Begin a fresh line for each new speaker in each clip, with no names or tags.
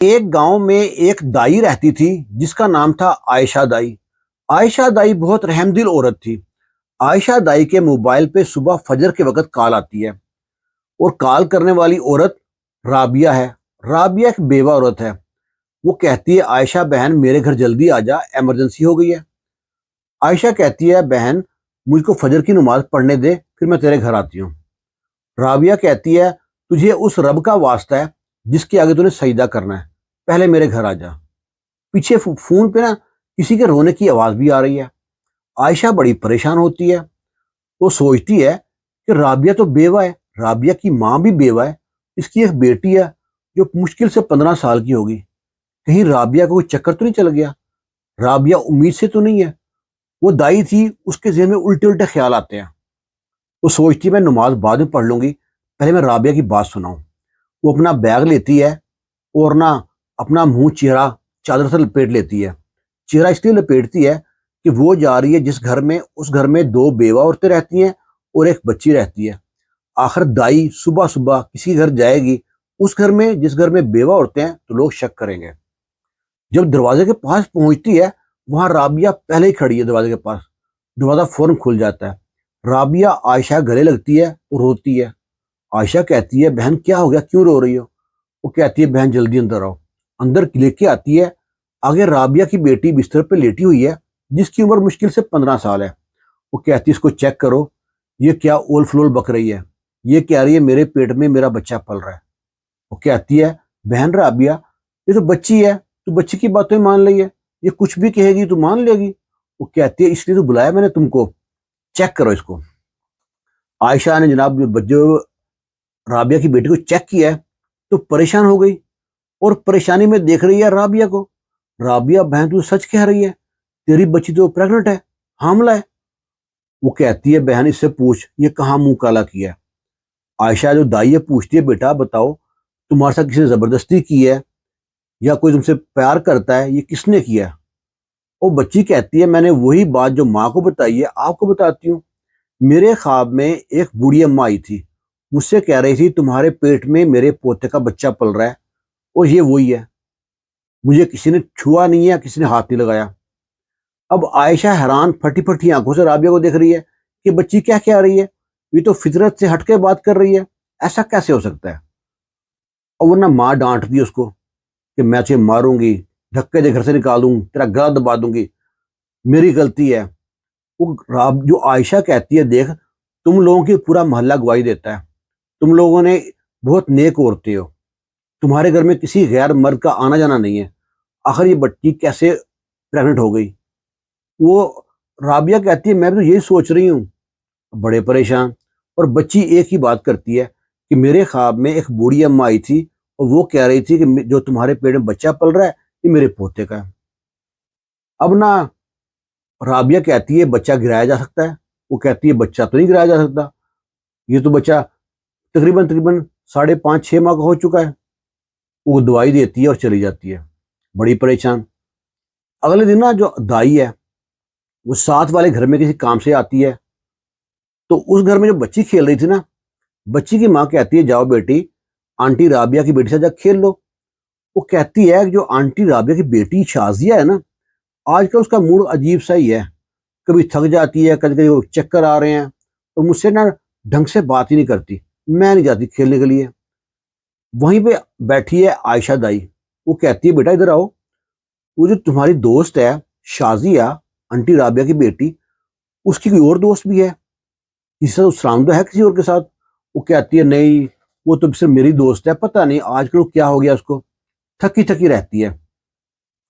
ایک گاؤں میں ایک دائی رہتی تھی جس کا نام تھا عائشہ دائی۔ عائشہ دائی بہت رحم دل عورت تھی۔ عائشہ دائی کے موبائل پہ صبح فجر کے وقت کال آتی ہے، اور کال کرنے والی عورت رابعہ ہے۔ رابعہ ایک بیوہ عورت ہے۔ وہ کہتی ہے عائشہ بہن میرے گھر جلدی آ جا، ایمرجنسی ہو گئی ہے۔ عائشہ کہتی ہے بہن مجھ کو فجر کی نماز پڑھنے دے، پھر میں تیرے گھر آتی ہوں۔ رابعہ کہتی ہے تجھے اس رب کا واسطہ ہے جس کے آگے تُونے سجدہ کرنا ہے، پہلے میرے گھر آ جا۔ پیچھے فون پہ نا کسی کے رونے کی آواز بھی آ رہی ہے۔ عائشہ بڑی پریشان ہوتی ہے۔ وہ سوچتی ہے کہ رابعہ تو بیوہ ہے، رابعہ کی ماں بھی بیوہ ہے، اس کی ایک بیٹی ہے جو مشکل سے 15 سال کی ہوگی۔ کہیں رابعہ کو کوئی چکر تو نہیں چل گیا؟ رابعہ امید سے تو نہیں ہے؟ وہ دائی تھی، اس کے ذہن میں الٹے الٹے خیال آتے ہیں۔ وہ سوچتی ہے میں نماز بعد میں پڑھ لوں گی، پہلے میں رابعہ کی بات سناؤں۔ وہ اپنا بیگ لیتی ہے اور نہ اپنا منہ چہرہ چادر سے لپیٹ لیتی ہے۔ چہرہ اس لیے لپیٹتی ہے کہ وہ جا رہی ہے جس گھر میں، اس گھر میں 2 بیوہ عورتیں رہتی ہیں اور ایک بچی رہتی ہے۔ آخر دائی صبح صبح کسی گھر جائے گی، اس گھر میں جس گھر میں بیوہ عورتیں ہیں تو لوگ شک کریں گے۔ جب دروازے کے پاس پہنچتی ہے، وہاں رابعہ پہلے ہی کھڑی ہے دروازے کے پاس۔ دروازہ فوراً کھل جاتا ہے۔ رابعہ عائشہ گلے لگتی ہے اور روتی ہے۔ عائشہ کہتی ہے بہن کیا ہو گیا، کیوں رو رہی ہو؟ وہ کہتی ہے بہن جلدی اندر آؤ۔ اندر لے کے آتی ہے، آگے رابعہ کی بیٹی بستر پہ لیٹی ہوئی ہے جس کی عمر مشکل سے 15 سال ہے۔ وہ کہتی ہے اس کو چیک کرو، یہ کیا اول فلول بک رہی ہے، یہ کہہ رہی ہے میرے پیٹ میں میرا بچہ پل رہا ہے۔ وہ کہتی ہے بہن رابعہ یہ تو بچی ہے، تو بچی کی باتیں مان لی ہے، یہ کچھ بھی کہے گی تو مان لے گی۔ وہ کہتی ہے اس لیے تو بلایا میں نے تم کو، چیک کرو اس کو۔ عائشہ نے جناب جو رابعہ کی بیٹی کو چیک کیا ہے تو پریشان ہو گئی، اور پریشانی میں دیکھ رہی ہے رابعہ کو۔ رابعہ بہن تو سچ کہہ رہی ہے، تیری بچی تو پریگننٹ ہے، حاملہ ہے۔ وہ کہتی ہے بہن اس سے پوچھ یہ کہاں منہ کالا کیا ہے۔ عائشہ جو دائی ہے پوچھتی ہے بیٹا بتاؤ تمہارے ساتھ کسی نے زبردستی کی ہے یا کوئی تم سے پیار کرتا ہے، یہ کس نے کیا ہے؟ وہ بچی کہتی ہے میں نے وہی بات جو ماں کو بتائی ہے آپ کو بتاتی ہوں۔ میرے خواب میں ایک بوڑھی اماں آئی تھی، مجھ سے کہہ رہی تھی تمہارے پیٹ میں میرے پوتے کا بچہ پل رہا ہے، اور یہ وہی ہے، مجھے کسی نے چھوا نہیں ہے، کسی نے ہاتھ نہیں لگایا۔ اب عائشہ حیران پھٹی پھٹی آنکھوں سے رابعہ کو دیکھ رہی ہے کہ بچی کیا کہہ رہی ہے، یہ تو فطرت سے ہٹ کے بات کر رہی ہے، ایسا کیسے ہو سکتا ہے؟ اور ورنہ ماں ڈانٹ دی اس کو کہ میں تجھے ماروں گی، دھکے دے گھر سے نکال دوں، تیرا گلا دبا دوں گی، میری غلطی ہے۔ وہ جو عائشہ کہتی ہے دیکھ تم لوگوں کی پورا محلہ گواہی دیتا ہے، تم لوگوں نے بہت نیک عورتیں ہو، تمہارے گھر میں کسی غیر مرد کا آنا جانا نہیں ہے، آخر یہ بچی کیسے پریگننٹ ہو گئی؟ وہ رابعہ کہتی ہے میں بھی تو یہی سوچ رہی ہوں، بڑے پریشان۔ اور بچی ایک ہی بات کرتی ہے کہ میرے خواب میں ایک بوڑھی اماں آئی تھی اور وہ کہہ رہی تھی کہ جو تمہارے پیٹ میں بچہ پل رہا ہے یہ میرے پوتے کا ہے۔ اب نا رابعہ کہتی ہے بچہ گرایا جا سکتا ہے؟ وہ کہتی ہے بچہ تو نہیں گرایا جا سکتا، یہ تو بچہ تقریباً 5.5-6 ماہ کا ہو چکا ہے۔ وہ دوائی دیتی ہے اور چلی جاتی ہے، بڑی پریشان۔ اگلے دن نا جو دائی ہے وہ ساتھ والے گھر میں کسی کام سے آتی ہے، تو اس گھر میں جو بچی کھیل رہی تھی نا، بچی کی ماں کہتی ہے جاؤ بیٹی آنٹی رابعہ کی بیٹی سے جا کھیل لو۔ وہ کہتی ہے کہ جو آنٹی رابعہ کی بیٹی شازیہ ہے نا، آج کل اس کا موڈ عجیب سا ہی ہے، کبھی تھک جاتی ہے، کبھی کبھی وہ چکر آ رہے ہیں، اور مجھ سے نا ڈھنگ سے بات ہی نہیں کرتی، میں نہیں جاتی کھیلنے کے لیے۔ وہیں پہ بیٹھی ہے عائشہ دائی، وہ کہتی ہے بیٹا ادھر آؤ، وہ جو تمہاری دوست ہے شازیہ آنٹی رابعہ کی بیٹی، اس کی کوئی اور دوست بھی ہے، اس سے سرامدہ ہے کسی اور کے ساتھ؟ وہ کہتی ہے نہیں، وہ تو صرف میری دوست ہے، پتہ نہیں آج کل کیا ہو گیا اس کو، تھکی تھکی رہتی ہے۔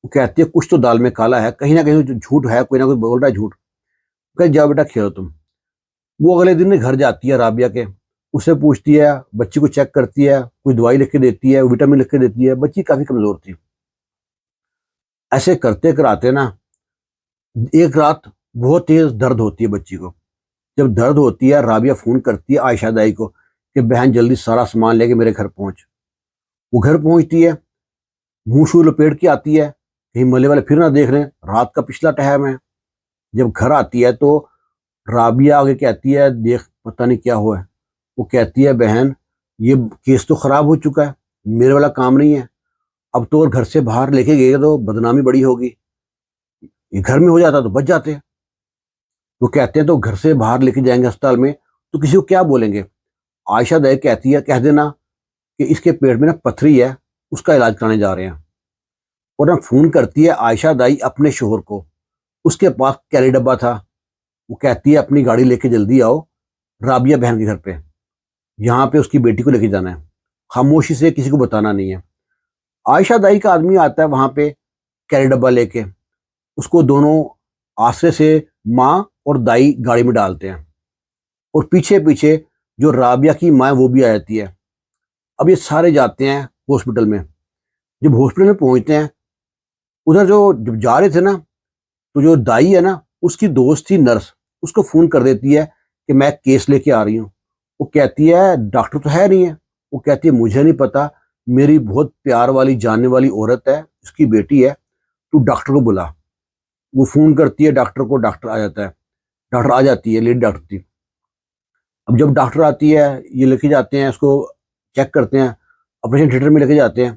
وہ کہتی ہے کچھ تو دال میں کالا ہے، کہیں نہ کہیں جھوٹ ہے، کوئی نہ کوئی بول رہا ہے جھوٹ۔ کہ جاؤ بیٹا کھیلو تم۔ وہ اگلے دن گھر جاتی ہے رابعہ کے، اسے پوچھتی ہے، بچی کو چیک کرتی ہے، کوئی دوائی لکھ کے دیتی ہے، وٹامن لکھ کے دیتی ہے، بچی کافی کمزور تھی۔ ایسے کرتے کراتے نا ایک رات بہت تیز درد ہوتی ہے بچی کو۔ جب درد ہوتی ہے رابعہ فون کرتی ہے عائشہ دائی کو کہ بہن جلدی سارا سامان لے کے میرے گھر پہنچ۔ وہ گھر پہنچتی ہے، منہ شو لپیٹ کے آتی ہے، کہیں ملے والے پھر نہ دیکھ رہے ہیں، رات کا پچھلا ٹائم ہے۔ جب گھر آتی ہے تو رابعہ آگے کہتی ہے دیکھ پتہ نہیں کیا ہوا ہے۔ وہ کہتی ہے بہن یہ کیس تو خراب ہو چکا ہے، میرے والا کام نہیں ہے۔ اب تو اور گھر سے باہر لے کے گئے تو بدنامی بڑی ہوگی، یہ گھر میں ہو جاتا تو بچ جاتے ہیں۔ وہ کہتے ہیں تو گھر سے باہر لے کے جائیں گے اسپتال میں تو کسی کو کیا بولیں گے؟ عائشہ دائی کہتی ہے کہہ دینا کہ اس کے پیٹ میں نا پتھری ہے، اس کا علاج کرانے جا رہے ہیں۔ اور نا فون کرتی ہے عائشہ دائی اپنے شوہر کو، اس کے پاس کیری ڈبہ تھا، وہ کہتی ہے اپنی گاڑی لے کے جلدی آؤ رابعہ بہن کے گھر پہ، یہاں پہ اس کی بیٹی کو لے کے جانا ہے، خاموشی سے کسی کو بتانا نہیں ہے۔ عائشہ دائی کا آدمی آتا ہے وہاں پہ کیری ڈبہ لے کے، اس کو دونوں آسرے سے ماں اور دائی گاڑی میں ڈالتے ہیں، اور پیچھے پیچھے جو رابعہ کی ماں ہے وہ بھی آ جاتی ہے۔ اب یہ سارے جاتے ہیں ہاسپٹل میں۔ جب ہاسپٹل میں پہنچتے ہیں، ادھر جو جب جا رہے تھے نا، تو جو دائی ہے نا اس کی دوست تھی نرس، اس کو فون کر دیتی ہے کہ میں کیس لے کے آ رہی ہوں۔ وہ کہتی ہے ڈاکٹر تو ہے نہیں ہے، وہ کہتی ہے مجھے نہیں پتا، میری بہت پیار والی جاننے والی عورت ہے، اس کی بیٹی ہے، تو ڈاکٹر کو بلا۔ وہ فون کرتی ہے ڈاکٹر کو، ڈاکٹر آ جاتا ہے، ڈاکٹر آ جاتی ہے، لیڈی ڈاکٹر تھی۔ اب جب ڈاکٹر آتی ہے یہ لے کے جاتے ہیں اس کو، چیک کرتے ہیں، آپریشن تھیٹر میں لے کے جاتے ہیں۔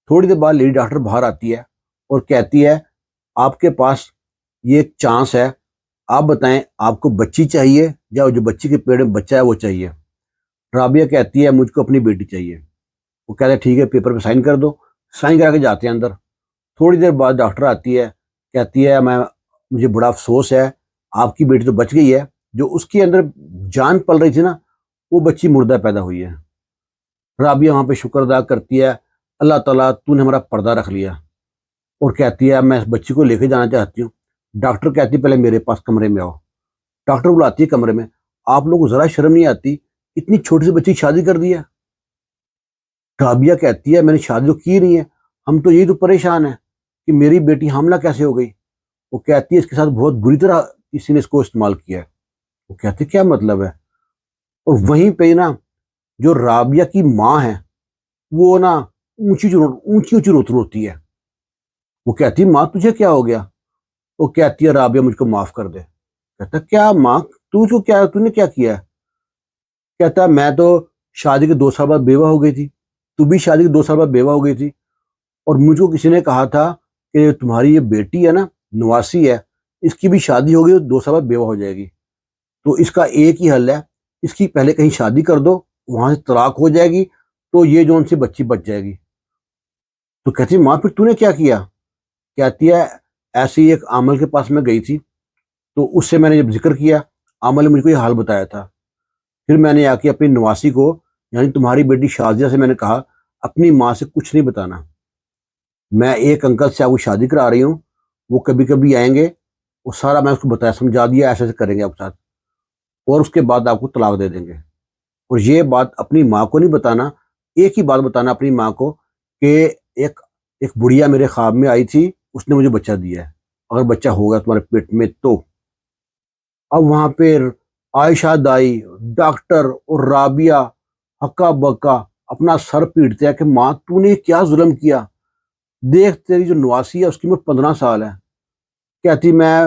تھوڑی دیر بعد لیڈی ڈاکٹر باہر آتی ہے اور کہتی ہے آپ کے پاس یہ ایک چانس ہے، آپ بتائیں آپ کو بچی چاہیے یا جو بچی کے پیٹ میں بچہ ہے وہ چاہیے؟ رابعہ کہتی ہے مجھ کو اپنی بیٹی چاہیے۔ وہ کہتا ہے ٹھیک ہے پیپر پہ سائن کر دو، سائن کرا کے جاتے ہیں اندر۔ تھوڑی دیر بعد ڈاکٹر آتی ہے، کہتی ہے مجھے بڑا افسوس ہے، آپ کی بیٹی تو بچ گئی ہے، جو اس کے اندر جان پل رہی تھی نا وہ بچی مردہ پیدا ہوئی ہے۔ رابعہ وہاں پہ شکر ادا کرتی ہے، اللہ تعالیٰ تو نے ہمارا پردہ رکھ لیا، اور کہتی ہے میں اس بچی کو لے کے جانا چاہتی ہوں۔ ڈاکٹر کہتی ہے پہلے میرے پاس کمرے میں آؤ۔ ڈاکٹر بلاتی ہے کمرے میں، آپ لوگوں کو ذرا شرم نہیں آتی، اتنی چھوٹی سی بچی کی شادی کر دی ہے؟ رابعہ کہتی ہے میں نے شادی تو کی نہیں ہے، ہم تو یہی تو پریشان ہیں کہ میری بیٹی حاملہ کیسے ہو گئی۔ وہ کہتی ہے اس کے ساتھ بہت بری طرح کسی نے اس کو استعمال کیا ہے۔ وہ کہتے کیا مطلب ہے؟ اور وہیں پہ نا جو رابعہ کی ماں ہے وہ نا اونچی اونچی روتی ہے۔ وہ کہتی ماں تجھے کیا ہو گیا؟ وہ کہتی ہے رابعہ مجھ کو معاف کر دے۔ کہتا کیا ماں تو نے کیا کیا ہے؟ کہتا میں تو شادی کے 2 سال بعد بیوہ ہو گئی تھی، تو بھی شادی کے 2 سال بعد بیوہ ہو گئی تھی، اور مجھ کو کسی نے کہا تھا کہ تمہاری یہ بیٹی ہے نا نواسی ہے، اس کی بھی شادی ہوگی تو 2 سال بعد بیوہ ہو جائے گی، تو اس کا ایک ہی حل ہے، اس کی پہلے کہیں شادی کر دو، وہاں سے طلاق ہو جائے گی تو یہ جو ان سے بچی بچ جائے گی۔ تو کہتی ماں پھر تو نے کیا کیا؟ کہتی ہے ایسے ہی ایک عامل کے پاس میں گئی تھی، تو اس سے میں نے جب ذکر کیا، عامل نے مجھ کو یہ حال بتایا تھا، پھر میں نے آ کے اپنی نواسی کو یعنی تمہاری بیٹی شازیہ سے میں نے کہا اپنی ماں سے کچھ نہیں بتانا، میں ایک انکل سے آپ کو شادی کرا رہی ہوں، وہ کبھی کبھی آئیں گے، وہ سارا میں اس کو بتایا سمجھا دیا ایسے ایسے کریں گے آپ کے ساتھ، اور اس کے بعد آپ کو طلاق دے دیں گے، اور یہ بات اپنی ماں کو نہیں بتانا، ایک ہی بات بتانا اپنی ماں کو کہ ایک بڑھیا میرے خواب میں آئی تھی، اس نے مجھے بچہ دیا ہے، اگر بچہ ہوگا تمہارے پیٹ میں تو۔ اب وہاں پہ عائشہ دائی، ڈاکٹر اور رابعہ ہکا بکا اپنا سر پیٹتے ہیں کہ ماں تو نے کیا ظلم کیا، دیکھ تیری جو نواسی ہے اس کی عمر 15 سال ہے۔ کہتی میں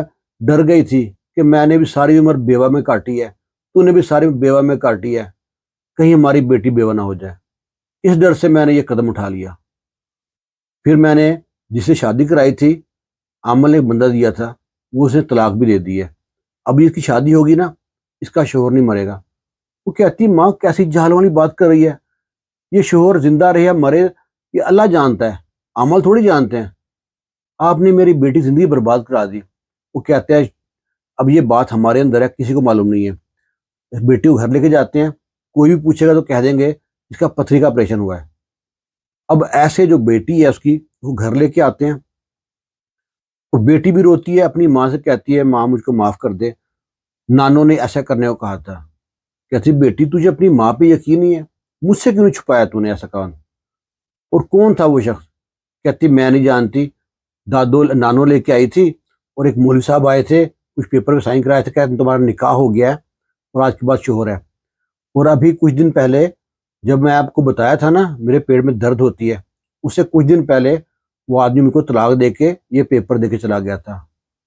ڈر گئی تھی کہ میں نے بھی ساری عمر بیوہ میں کاٹی ہے، تو نے بھی ساری بیوہ میں کاٹی ہے، کہیں ہماری بیٹی بیوہ نہ ہو جائے، اس ڈر سے میں نے یہ قدم اٹھا لیا۔ پھر میں نے جس سے شادی کرائی تھی، عامل نے ایک بندہ دیا تھا، وہ اس نے طلاق بھی دے دی ہے، ابھی اس کی شادی ہوگی نا اس کا شوہر نہیں مرے گا۔ وہ کہتی ماں کیسی جہل والی بات کر رہی ہے، یہ شوہر زندہ رہے یا مرے یہ اللہ جانتا ہے، عامل تھوڑی جانتے ہیں، آپ نے میری بیٹی زندگی برباد کرا دی۔ وہ کہتے ہیں اب یہ بات ہمارے اندر ہے، کسی کو معلوم نہیں ہے، بیٹی کو گھر لے کے جاتے ہیں، کوئی بھی پوچھے گا تو کہہ دیں گے اس کا پتھری کا آپریشن ہوا ہے۔ اب ایسے جو بیٹی ہے اس کی وہ گھر لے کے آتے ہیں، اور بیٹی بھی روتی ہے، اپنی ماں سے کہتی ہے ماں مجھ کو معاف کر دے، نانوں نے ایسا کرنے کو کہا تھا۔ کہتی بیٹی تجھے اپنی ماں پہ یقین نہیں ہے، مجھ سے کیوں نہیں چھپایا تو نے ایسا کہا؟ اور کون تھا وہ شخص؟ کہتی میں نہیں جانتی، دادو نانو لے کے آئی تھی، اور ایک مولوی صاحب آئے تھے، کچھ پیپر پہ سائن کرائے تھے، کہتے تمہارا نکاح ہو گیا ہے اور آج کے بعد شوہر ہے۔ اور ابھی کچھ دن پہلے جب میں آپ کو بتایا تھا نا میرے پیٹ میں درد ہوتی ہے، اس سے کچھ دن پہلے وہ آدمی مجھ کو طلاق دے کے یہ پیپر دے کے چلا گیا تھا۔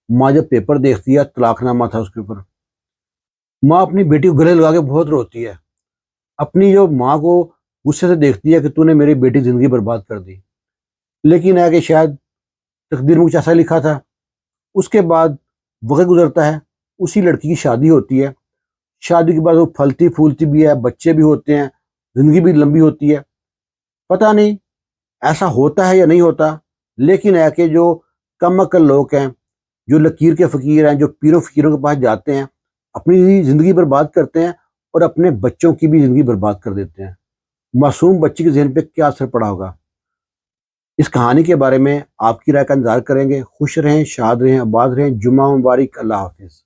ماں جب پیپر دیکھتی ہے طلاق نامہ تھا اس کے اوپر، ماں اپنی بیٹی کو گلے لگا کے بہت روتی ہے، اپنی جو ماں کو غصے سے دیکھتی ہے کہ تو نے میری بیٹی زندگی برباد کر دی۔ لیکن ہے کہ شاید تقدیر میں کچھ ایسا لکھا تھا. اس کے بعد وقت گزرتا ہے، اسی لڑکی کی شادی ہوتی ہے. شادی کے بعد وہ پھلتی پھولتی بھی ہے، بچے بھی ہوتے ہیں، زندگی بھی لمبی ہوتی ہے. پتہ نہیں ایسا ہوتا ہے یا نہیں ہوتا، لیکن ہے کہ جو کم عقل لوگ ہیں، جو لکیر کے فقیر ہیں، جو پیروں فقیروں کے پاس جاتے ہیں، اپنی زندگی برباد کرتے ہیں اور اپنے بچوں کی بھی زندگی برباد کر دیتے ہیں. معصوم بچی کے ذہن پہ کیا اثر پڑا ہوگا؟ اس کہانی کے بارے میں آپ کی رائے کا انتظار کریں گے. خوش رہیں، شاد رہیں، آباد رہیں. جمعہ مبارک. اللہ حافظ.